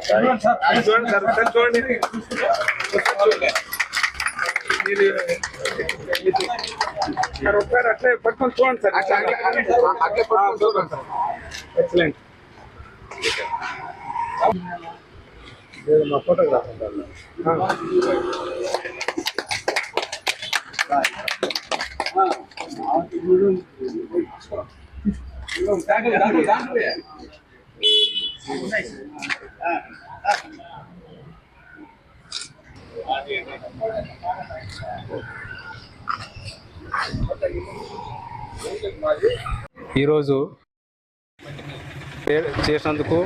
చూడండి సార్ ఒకసారి చూడండి. సార్ ఒకసారి అట్లే పట్టుకొని చూడండి సార్. ఎక్సలెంట్. మా ఫోటోగ్రాఫర్ ఈరోజు చేసినందుకు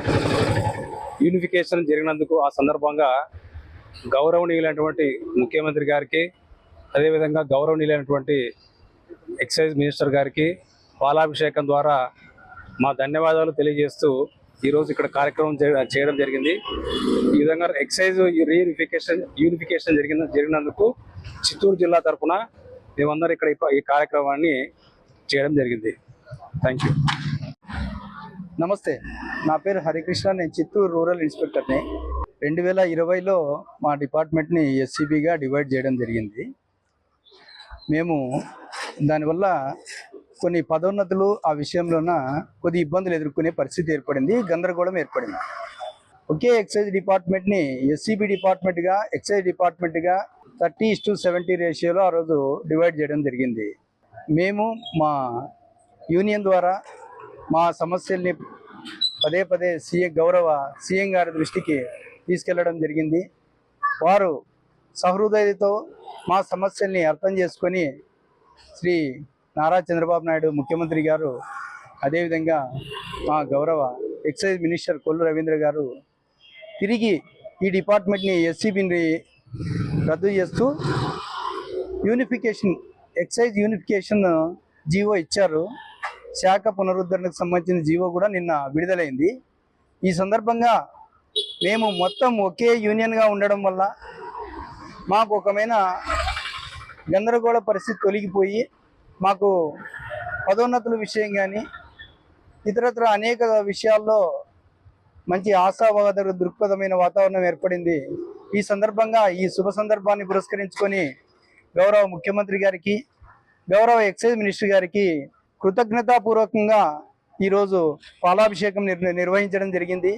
యూనిఫికేషన్ జరిగినందుకు ఆ సందర్భంగా గౌరవనీయులైనటువంటి ముఖ్యమంత్రి గారికి, అదేవిధంగా గౌరవనీయులైనటువంటి ఎక్సైజ్ మినిస్టర్ గారికి పాలాభిషేకం ద్వారా మా ధన్యవాదాలు తెలియజేస్తూ ఈరోజు ఇక్కడ కార్యక్రమం చేయడం జరిగింది. ఈ విధంగా ఎక్సైజ్ యూనిఫికేషన్ జరిగినందుకు చిత్తూరు జిల్లా తరఫున మేమందరం ఇక్కడ ఈ కార్యక్రమాన్ని చేయడం జరిగింది. Thank you. నమస్తే, నా పేరు హరికృష్ణ. నేను చిత్తూరు రూరల్ ఇన్స్పెక్టర్ని. 2020లో మా డిపార్ట్మెంట్ని ఎస్సీబీగా డివైడ్ చేయడం జరిగింది. మేము దానివల్ల కొన్ని పదోన్నతులు ఆ విషయంలోన కొద్ది ఇబ్బందులు ఎదుర్కొనే పరిస్థితి ఏర్పడింది, గందరగోళం ఏర్పడింది. ఒకే ఎక్సైజ్ డిపార్ట్మెంట్ని ఎస్సీబీ డిపార్ట్మెంట్గా, ఎక్సైజ్ డిపార్ట్మెంట్గా 30:70 రేషియోలో ఆ రోజు డివైడ్ చేయడం జరిగింది. మేము మా యూనియన్ ద్వారా మా సమస్యల్ని పదే గౌరవ సీఎం గారి దృష్టికి తీసుకెళ్లడం జరిగింది. వారు సహృదయతో మా సమస్యల్ని అర్థం చేసుకొని శ్రీ నారా చంద్రబాబు నాయుడు ముఖ్యమంత్రి గారు, అదేవిధంగా మా గౌరవ ఎక్సైజ్ మినిస్టర్ కొల్లు రవీంద్ర గారు తిరిగి ఈ డిపార్ట్మెంట్ని ఎస్సీబీని రద్దు చేస్తూ ఎక్సైజ్ యూనిఫికేషన్ జీవో ఇచ్చారు. శాఖ పునరుద్ధరణకు సంబంధించిన జీవో కూడా నిన్న విడుదలైంది. ఈ సందర్భంగా మేము మొత్తం ఒకే యూనియన్గా ఉండడం వల్ల మాకు ఒకమైన గందరగోళ పరిస్థితి తొలగిపోయి మాకు పదోన్నతుల విషయం కానీ ఇతరత్ర అనేక విషయాల్లో మంచి ఆశావాద దృక్పథమైన వాతావరణం ఏర్పడింది. ఈ సందర్భంగా ఈ శుభ సందర్భాన్ని పురస్కరించుకొని గౌరవ ముఖ్యమంత్రి గారికి, గౌరవ ఎక్సైజ్ మినిస్టర్ గారికి కృతజ్ఞతాపూర్వకంగా ఈరోజు పాలాభిషేకం నిర్వహించడం జరిగింది.